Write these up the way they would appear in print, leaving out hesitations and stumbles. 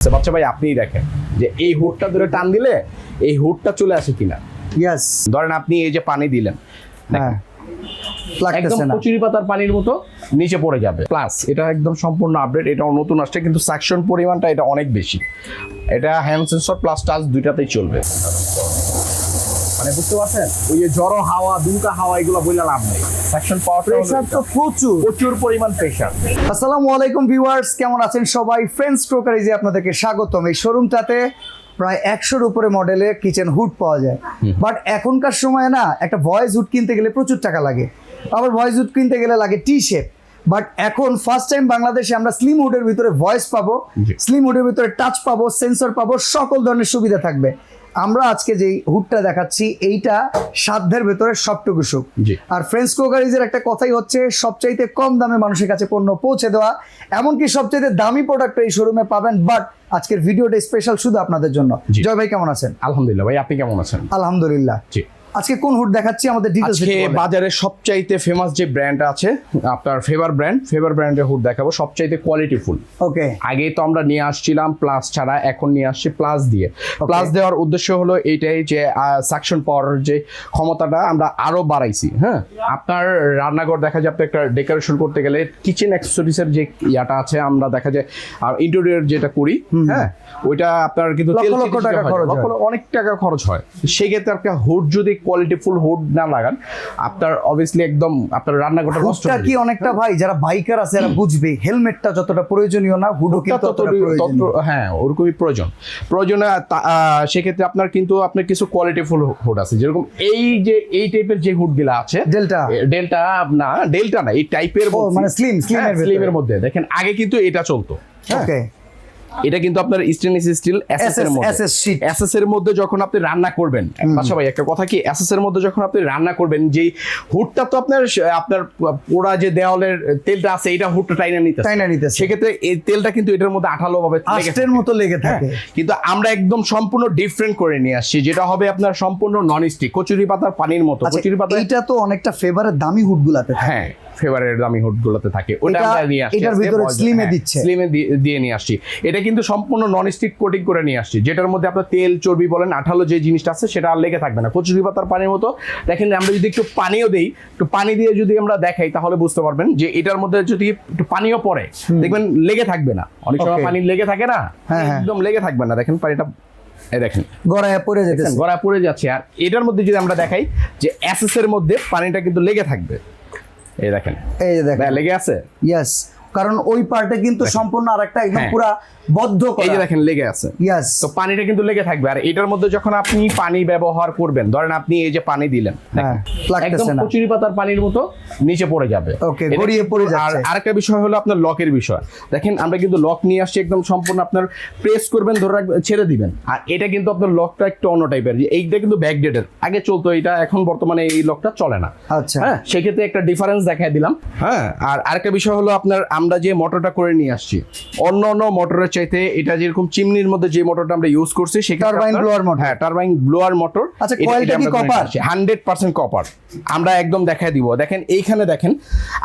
বাচ্চা ভাই আপনিই দেখেন যে এই হুডটা ধরে টান দিলে এই হুডটা চলে আসে কিনা। ইয়েস, ধরেন আপনি এই যে পানি দিলেন, হ্যাঁ, একদম লাগতেছে না। কচুরি পাতার পানির মতো নিচে পড়ে যাবে। প্লাস এটা একদম সম্পূর্ণ আপডেট, এটাও নতুন আসছে, কিন্তু সাকশন পরিমাণটা এটা অনেক বেশি। এটা হ্যান্ড সেন্সর প্লাস টাচ দুইটাতেই চলবে। মানে বুঝতে পারছেন, ওই যে জড়ো হাওয়া দুমকা হাওয়া এগুলো বইলে লাভ নেই। সাকশন পাওয়ার প্রেসার তো প্রচুর পরিমাণ প্রেসার। আসসালামু আলাইকুম ভিউয়ার্স, কেমন আছেন সবাই? ফ্রেন্ডস ক্রোকারিজে আপনাদেরকে স্বাগতম। এই শোরুমটাতে প্রায় 100-র উপরে মডেলের কিচেন হুড পাওয়া যায়। বাট এখনকার সময় না, একটা ভয়েস হুড কিনতে গেলে প্রচুর টাকা লাগে, আবার ভয়েস হুড কিনতে গেলে লাগে টি শেপ। বাট এখন ফার্স্ট টাইম বাংলাদেশে আমরা স্লিম হুডের ভিতরে ভয়েস পাবো, স্লিম হুডের ভিতরে টাচ পাবো, সেন্সর পাবো, সকল ধরনের সুবিধা থাকবে। আমরা আজকে যেই হুডটা দেখাচ্ছি এইটা সাধ্যের ভেতরে সবটুকু সুখ। আর ফ্রেন্ডস ক্রোকারিজের একটা কথাই হচ্ছে সবচাইতে কম দামে মানুষের কাছে পণ্য পৌঁছে দেওয়া, এমনকি সবচাইতে দামি প্রোডাক্ট এই শোরুমে পাবেন। বাট আজকের ভিডিওটা স্পেশাল শুধু আপনাদের জন্য। জয় ভাই, কেমন আছেন? আলহামদুলিল্লাহ ভাই, আপনি কেমন আছেন? আলহামদুলিল্লাহ। জি, আজকে কোন হুড দেখাচ্ছি আমাদের ডিটেইলস? আজকে বাজারে সবচাইতে ফেমাস যে ব্র্যান্ড আছে আপনার ফেভার ব্র্যান্ডের হুড দেখাবো, সবচাইতে কোয়ালিটিফুল। ওকে, আগে তো আমরা নিয়ে আসছিলাম প্লাস ছাড়া, এখন নিয়ে আসছি প্লাস দিয়ে। প্লাস দেওয়ার উদ্দেশ্য হলো এইটাই যে সাকশন পাওয়ার যে ক্ষমতাটা আমরা আরো বাড়াইছি। হ্যাঁ, আপনার রান্নাঘর দেখা যায়, আপনি একটা ডেকোরেশন করতে গেলে কিচেন অ্যাক্সেসরিজের যে ইয়াটা আছে, আমরা দেখা যায় আর ইন্টেরিয়র যেটা করি, হ্যাঁ, ওইটা আপনার কিন্তু অনেক টাকা খরচ হয়। সেক্ষেত্রে আপনার হুড যদি কোয়ালিটিফুল হুড না লাগান, আপনার অবভিয়াসলি একদম আপনার রান্নাঘরটা নষ্ট হুডটা কি অনেকটা ভাই যারা বাইকার আছে এরা বুঝবে, হেলমেটটা যতটা প্রয়োজনীয় না, হুডও কিন্তু ততটা প্রয়োজনীয়। হ্যাঁ, ওরকমই প্রয়োজনে সেক্ষেত্রে আপনার কিন্তু আপনার কিছু কোয়ালিটিফুল হুড আছে, যেরকম এই যে এই টাইপের যে হুডগুলো আছে, ডেল্টা না, এই টাইপের মানে স্লিমের মধ্যে দেখেন আগে কিন্তু এটা চলতো। ওকে, এটা কিন্তু আপনার স্টেনলেস স্টিল এসএস এর মধ্যে যখন আপনি রান্না করবেন, আচ্ছা ভাই একটা কথা কি, এসএস এর মধ্যে যখন আপনি রান্না করবেন, যে হুডটা তো আপনার পোড়া যে দেওয়ালের তেলটা আছে, এটা হুডটা টাইনা নিতে, সেক্ষেত্রে এই তেলটা কিন্তু এটার মধ্যে আঠালো ভাবে আষ্টের মতো লেগে থাকে। কিন্তু আমরা একদম সম্পূর্ণ ডিফারেন্ট করে নিয়ে আসছি, যেটা হবে আপনার সম্পূর্ণ নন স্টিক, কচুরি পাতার পানির মতো। কচুরি পাতা এটা তো অনেকটা ফেভারের দামি হুডগুলাতে থাকে। হ্যাঁ, ফেভারের দামি হুডগুলোতে থাকে, ওটা আমরা নিয়ে আসছি, এটার ভিতরে স্লিমে দিচ্ছে, স্লিমে দিয়ে নিয়ে আসছি। এটা কিন্তু সম্পূর্ণ নন স্টিক কোটিং করে নিয়ে আসছি, যেটার মধ্যে আপনার তেল চর্বি বলেন আঠালো যে জিনিসটা আছে সেটা আর লেগে থাকবে না। কচুরি পাতার পানির মতো। দেখেন আমরা যদি একটু পানিও দেই, একটু পানি দিয়ে যদি আমরা দেখাই, তাহলে বুঝতে পারবেন যে এটার মধ্যে যদি একটু পানিও পড়ে, দেখবেন লেগে থাকবে না। অনেক সময় পানি লেগে থাকে না, একদম লেগে থাকবে না। দেখেন পানিটা দেখেন গড়ায় পড়ে যাচ্ছে। আর এটার মধ্যে যদি আমরা দেখাই যে এসএস এর মধ্যে পানিটা কিন্তু লেগে থাকবে, এই দেখেন লেগে আছে। ইয়েস, কারণ ওই পার্টে কিন্তু সম্পূর্ণ আরেকটা একদম পুরো বদ্ধ করা, এই যে দেখেন লেগে আছে। ইয়েস, তো পানিটা কিন্তু লেগে থাকবে। আর এটার মধ্যে যখন আপনি পানি ব্যবহার করবেন, ধরেন আপনি এই যে পানি দিলেন, একদম কচুরি পাতার পানির মতো নিচে পড়ে যাবে। ওকে, গড়িয়ে পড়ে যাচ্ছে। আর আরেকটা বিষয় হলো আপনার লকের বিষয়। দেখেন আমরা কিন্তু লক নিয়ে আসছি, একদম সম্পূর্ণ আপনার প্রেস করবেন, ধরে রাখবেন, ছেড়ে দিবেন। আর এটা কিন্তু আপনার লকটা একটু অন্য টাইপের, এইটা কিন্তু ব্যাকডেটেড, আগে চলতো এটা, এখন বর্তমানে এই লকটা চলে না। আচ্ছা, হ্যাঁ, সেক্ষেত্রে একটা ডিফারেন্স দেখাই দিলাম। হ্যাঁ, আর আরেকটা বিষয় হলো আপনার আমরা যে মোটরটা করে নিয়ে আসছি, অন্য মোটরের চাইতে এটা যেরকম চিমনির মধ্যে যে মোটরটা আমরা ইউজ করছি, সেটা টারবাইন ব্লোয়ার মোটর। হ্যাঁ, টারবাইন ব্লোয়ার মোটর। আচ্ছা, কোয়ালিটি কি কপার? 100% কপার। আমরা একদম দেখাই দিব। দেখেন এইখানে দেখেন,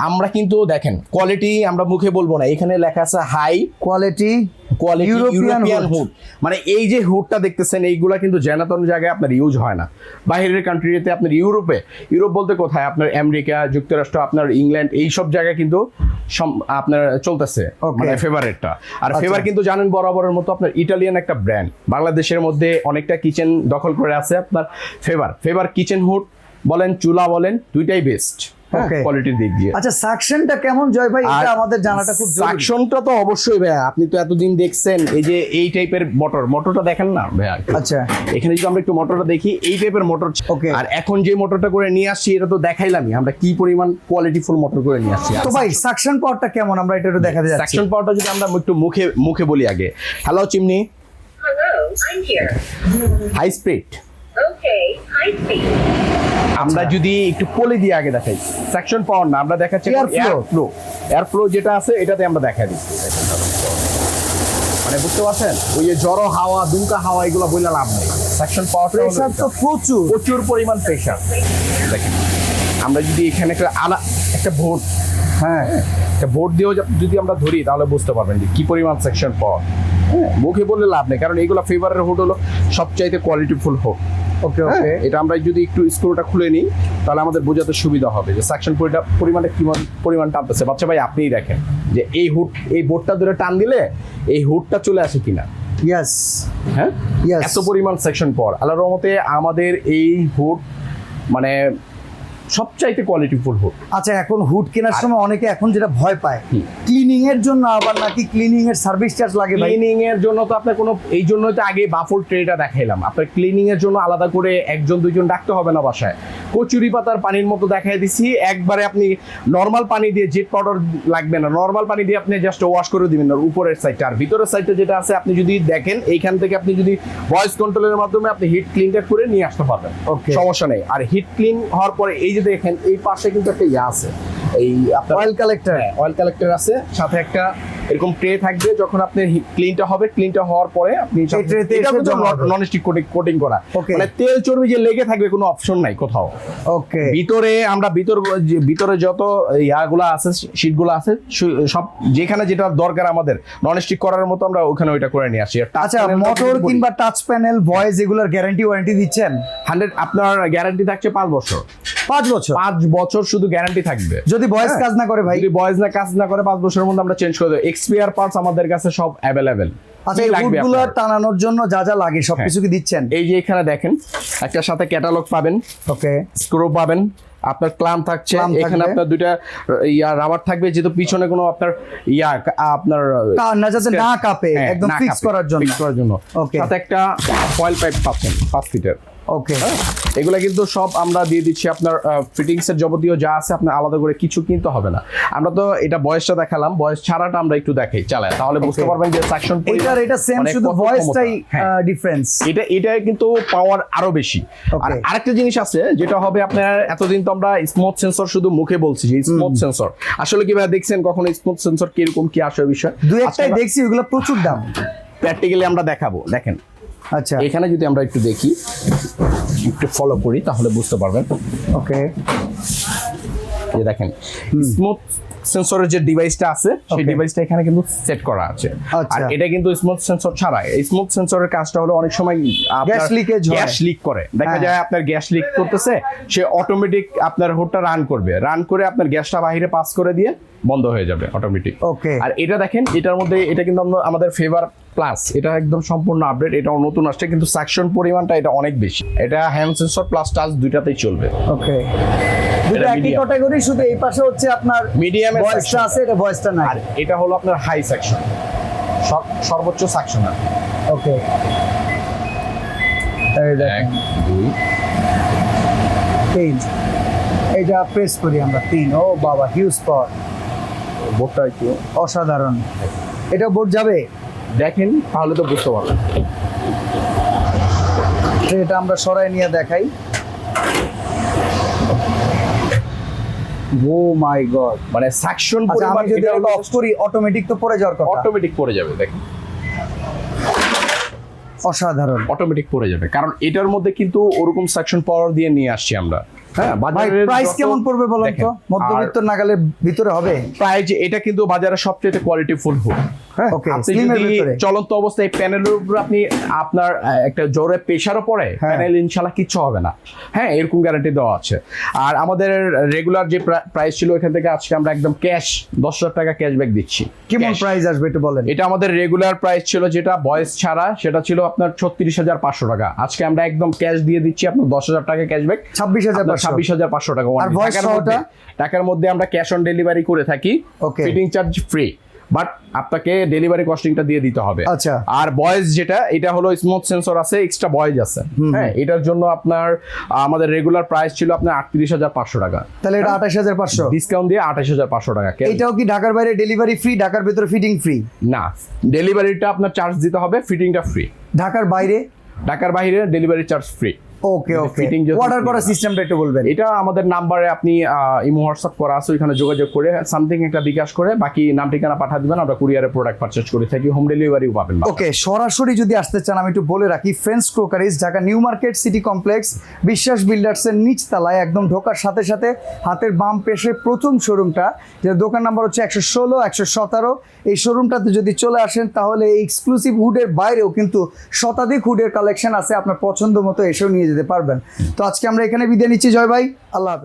আমরা কিন্তু দেখেন কোয়ালিটি আমরা মুখে বলবো না, এখানে লেখা আছে হাই কোয়ালিটি ইউরোপিয়ান হুড। মানে এই যে হুডটা দেখতেছেন, এইগুলা কিন্তু জেনাতন জায়গায় আপনার ইউজ হয় না। বাইরের কান্ট্রিতে আপনার ইউরোপ বলতে কোথায়, আপনার আমেরিকা যুক্তরাষ্ট্র, আপনার ইংল্যান্ড, এই সব জায়গায় কিন্তু আপনার চলতেছে মানে ফেভারেটটা। আর ফেভার কিন্তু জানেন বরাবরের মতো আপনার ইটালিয়ান একটা ব্র্যান্ড, বাংলাদেশের মধ্যে অনেকটা কিচেন দখল করে আছে। আপনার ফেভার কিচেন হুড বলেন, চুলা বলেন, দুইটাই বেস্ট কোয়ালিটির দিক দিয়ে। আচ্ছা, সাকশনটা কেমন জয় ভাই? এটা আমাদের জানাটা খুব জরুরি। সাকশনটা তো অবশ্যই ভাই, আপনি তো এতদিন দেখছেন এই যে এই টাইপের মোটরটা দেখেন না ভাই। আচ্ছা, এখানে যদি আমরা একটু মোটরটা দেখি, এই টাইপের মোটর। আর এখন যে মোটরটা করে নিয়ে আসছি, এটা তো দেখাইলামই আমরা কি পরিমাণ কোয়ালিটিফুল মোটর করে নিয়ে আসছি। তো ভাই সাকশন পাওয়ারটা কেমন, আমরা এটা একটু দেখাতে যাচ্ছি। সাকশন পাওয়ারটা যদি আমরা একটু মুখে বলি আগে। Hello chimney, high speed. Okay, high speed. আমরা যদি একটু পলি দিয়ে আগে দেখাই, সেকশন পাওয়ার না, আমরা দেখাচ্ছি এয়ার ফ্লো যেটা আছে, এটাতে আমরা দেখাই দিচ্ছি। মানে বুঝতে পারছেন, ওই যে জড়ো হাওয়া দুমকা হাওয়া এগুলো বইলে লাভ নেই। সেকশন পাওয়ারটা প্রেসার তো প্রচুর পরিমাণ প্রেসার। দেখেন আমরা যদি এখানে একটা বোর্ড হ্যাঁ একটা বোর্ড দিয়েও যদি আমরা ধরি তাহলে বুঝতে পারবেন যে কি পরিমাণ সেকশন পাওয়ার। হ্যাঁ, মুখে বললে লাভ নেই, কারণ এইগুলো ফেভারের হুড হলো সবচাইতে কোয়ালিটিফুল হুড। ওকে হ্যাঁ, ওকে এটা আমরা যদি একটু স্ক্রুটা খুলে নিই তাহলে আমাদের বোঝাতে সুবিধা হবে যে সাকশন পরিমাণটা কি পরিমাণ টানতেছে। বাচ্চা ভাই আপনিই দেখেন যে এই বোর্ডটা ধরে টান দিলে এই হুডটা চলে আসে কিনা। ইয়েস হ্যাঁ, Yes. এত পরিমাণ সেকশন পাওয়ার। আল্লাহর রহমতে আমাদের এই হুড মানে সবচাইতে কোয়ালিটিফুল হুড। আচ্ছা, এখন হুড কেনার সময় অনেকে এখন যেটা ভয় পায় কি? ক্লিনিং এর জন্য, আবার নাকি ক্লিনিং এর সার্ভিস চার্জ লাগে ভাই? ক্লিনিং এর জন্য তো আপনার কোনো, এই জন্যই তো আগে বাফল ট্রেটা দেখাইলাম। আপনার ক্লিনিং এর জন্য আলাদা করে একজন দুইজন ডাকতে হবে না বাসায়। কচুরি পাতার পানির মতো দেখাই দিছি, একবারে আপনি নর্মাল পানি দিয়ে, জেট পাউডার লাগবে না, নর্মাল পানি দিয়ে আপনি জাস্ট ওয়াশ করে দিবেন না উপরের সাইডটা। আর ভিতরের সাইডটা যেটা আছে আপনি যদি দেখেন এইখান থেকে আপনি যদি ভয়েস কন্ট্রোলের মাধ্যমে আপনি হিট ক্লিনটা করে নিয়ে আসতে পারবেন, Okay. সমস্যা নেই। আর হিট ক্লিন হওয়ার পরে এই যে দেখেন এই পাশে কিন্তু একটা ইয়া আছে, এই আপনার অয়েল কালেক্টর। অয়েল কালেক্টর আছে, সাথে একটা এরকম ট্রে থাকবে। যখন আপনি ক্লিনটা হবে, ক্লিনটা হওয়ার পরে আপনি এই ট্রেতে এসে জমা হবে। নন স্টিক কোটিং করা, Okay. মানে তেল চর্বি যে লেগে থাকবে কোনো অপশন নাই কোথাও। ওকে ভিতরে আমরা ভিতরে যত ইয়াগুলো আছে, শীটগুলো আছে, সব যেখানে যেটা দরকার আমাদের নন স্টিক করার মতো আমরা ওখানে ওইটা করে নিয়ে আসি। আর touch আচ্ছা, panel টা মোটর যদি বলি, কিংবা টাচ প্যানেল, ভয়েস, এগুলোর গ্যারান্টি ওয়ারেন্টি দিচ্ছেন? 100 আপনার গ্যারান্টি থাকছে 5 বছর। 5 বছর? 5 বছর শুধু গ্যারান্টি থাকবে। যদি ভয়েস হ্যাঁ। কাজ না করে ভাই? যদি বয়েজ না কাজ না করে 5 বছরের মধ্যে আমরা চেঞ্জ করে দেব। এক্সপিআর পার্টস আমাদের কাছে সব অ্যাভেলেবেল। আচ্ছা, এই হুডগুলো টানানোর জন্য যা যা লাগে সবকিছু কি দিচ্ছেন? এই যে এখানে দেখেন একটা সাথে ক্যাটালগ পাবেন, ওকে স্ক্রু পাবেন, আপনার ক্লাম থাকছে, Clamp এখানে থাকবে। আপনার দুইটা রাবার থাকবে, যেহেতু পিছনে কোনো আপনার আপনার না যাতে না কাঁপে, হ্যাঁ, একদম না ফিক্স কাঁপে, করার জন্য। fix করার জন্য। Okay. সাথে একটা ফয়েল পাইপ পাচ্ছেন 5 ফিটের। ওকে এগুলা কিন্তু সব আমরা দিয়ে দিচ্ছি। আপনার ফিটিংস এর যাবতীয় যা আছে আপনার আলাদা করে কিছু কিনতে হবে না। আমরা তো এটা বয়সটা দেখালাম, বয়স ছাড়াটা আমরা একটু দেখাই চালাই, তাহলে বুঝতে Okay. পারবেন যে সাকশন এটা সেম, শুধু ভয়েসটাই ডিফারেন্স। এটা কিন্তু পাওয়ার আরো বেশি। আর Okay. আরেকটা জিনিস আছে যেটা হবে আপনার, এতদিন তো আমরা স্মুথ সেন্সর শুধু মুখে বলছি যে স্মুথ সেন্সর, আসলে কিভাবে দেখছেন কখনো স্মুথ সেন্সর কিরকম কি আসে বিষয়? দুই একটাই দেখছি, ওগুলো প্রচুর দাম। প্র্যাকটিক্যালি আমরা দেখাবো। দেখেন আচ্ছা এখানে যদি আমরা একটু দেখি, একটু ফলো করি তাহলে বুঝতে পারবেন। ওকে যে দেখেন স্মুথ সেন্সরের যে ডিভাইসটা আছে সেই Okay. ডিভাইসটা এখানে কিন্তু সেট করা আছে। আচ্ছা। আর এটা কিন্তু স্মুথ সেন্সর ছাড়া, এই স্মুথ সেন্সরের কাজটা হলো অনেক সময় Gas leakage হয়। গ্যাস লিক করে, দেখা হ্যাঁ। যায় আপনার গ্যাস লিক করতেছে, সে অটোমেটিক আপনার হুডটা রান করবে, রান করে আপনার গ্যাসটা বাইরে পাস করে দিয়ে বন্ধ হয়ে যাবে অটোমেটিক। Okay. আর এটা দেখেন, এটার মধ্যে এটা কিন্তু আমাদের ফেভার প্লাস, এটা একদম সম্পূর্ণ আপডেট, এটাও নতুন আসছে, কিন্তু সাকশন পরিমাণটা এটা অনেক বেশি। এটা হ্যান্ড সেন্সর প্লাস টাচ দুইটাতেই চলবে। ওকে দুটো এটা একই medium। ক্যাটাগরি, শুধু এই পাশে হচ্ছে আপনার Medium এর ভয়েসটা section। আছে, এটা ভয়েসটা নাই। আর এটা হলো আপনার হাই সেকশন, সর্বোচ্চ সেকশন। ওকে এই দেখেন 1 2 3, এটা প্রেস করি আমরা 3। ও বাবা, হিউজ পাওয়ার, বোর্ডটা একটু অসাধারণ। এটা বোর্ড যাবে? দেখেন তাহলে তো বুঝতে পারবেন। তো এটা আমরা সরাই নিয়ে দেখাই। ও মাই গড, মানে সাকশন আচ্ছা পরিমাণ আমি যদি এটা এটা অফ করি অটোমেটিক তো পড়ে যাওয়ার কথা। অটোমেটিক পড়ে যাবে। দেখেন অসাধারণ। অটোমেটিক পড়ে যাবে, কারণ এটার মধ্যে কিন্তু ওরকম সাকশন পাওয়ার দিয়ে নিয়ে আসছি আমরা। হ্যাঁ, ভাই বাজারের প্রাইস যত- কেমন পড়বে বলুন দেখেন, তো? মধ্যবিত্ত নাগালের ভিতরে হবে? প্রাইস এটা কিন্তু বাজারে সবচেয়ে কোয়ালিটি ফুল হুড। হ্যাঁ, Okay, আপনি slim এর যদি ভিতরে। চলন্ত অবস্থায় প্যানেলের উপর আপনি আপনার একটা জোরে প্রেসারও পড়ে, হ্যাঁ। প্যানেল ইনশাল্লাহ কিচ্ছু হবে না। হ্যাঁ, এরকম গ্যারান্টি দেওয়া আছে। আর আমাদের রেগুলার যে প্রাইস ছিল এখান থেকে আজকে আমরা একদম ক্যাশ 10,000 টাকা ক্যাশব্যাক দিচ্ছি। কেমন Cash। প্রাইস আসবে একটু বলেন? এটা আমাদের রেগুলার প্রাইস ছিল যেটা ভয়েস ছাড়া, সেটা ছিল আপনার 36,500 টাকা। আজকে আমরা একদম ক্যাশ দিয়ে দিচ্ছি আপনার 10,000 টাকা ক্যাশব্যাক, 26,500। 26,500 টাকা। আর voice সহটা? টাকার মধ্যে আমরা ক্যাশ অন ডেলিভারি করে থাকি, Okay. Fitting charge free, but আপনাকে ডেলিভারি কস্টিংটা দিয়ে দিতে হবে। আচ্ছা। আর ভয়েস যেটা, এটা হলো স্মুথ সেন্সর আছে, এক্সট্রা ভয়েস আছে। হ্যাঁ, এটার জন্য আপনার আমাদের রেগুলার প্রাইস ছিল আপনার 38,500 টাকা, তাহলে এটা 28,500। ডিসকাউন্ট দিয়ে 28,500 টাকা। এটাও কি ঢাকার বাইরে ডেলিভারি ফ্রি, ঢাকার ভিতরে ফিটিং ফ্রি? না, ডেলিভারিটা আপনার চার্জ দিতে হবে, ফিটিংটা ফ্রি। ঢাকার বাইরে? ঢাকার বাইরে ডেলিভারি চার্জ ফ্রি। ওকে ওকে Fitting যদি অর্ডার আপনি- করার সিস্টেমটা একটু বলবেন। এটা আমাদের নাম্বারে আপনি ইমো হোয়াটসঅ্যাপ করা আছে, ওইখানে যোগাযোগ করে সামথিং একটা বিকাশ করে বাকি নাম ঠিকানা পাঠিয়ে দিবেন, আমরা কুরিয়ারে প্রোডাক্ট পারচেজ করে থাকি, হোম ডেলিভারিও পাবেন। ওকে, সরাসরি যদি আসতে চান আমি একটু বলে রাখি, friends crockeries Dhaka new market city complex বিশ্বাস বিল্ডার্সের নিচতলায় একদম ঢোকার সাথে সাথে হাতের বাম পেশে প্রথম শোরুমটা, যে দোকান নাম্বার হচ্ছে 116 117। এই শোরুমটাতে যদি চলে আসেন তাহলে এই এক্সক্লুসিভ হুডের বাইরেও কিন্তু শতাধিক হুডের কালেকশন আছে, আপনার পছন্দ মতো এসেও নিয়ে যেতে পারবেন। তো আজকে আমরা এখানে বিদায় নিচ্ছি, জয় ভাই, আল্লাহ হাফেজ।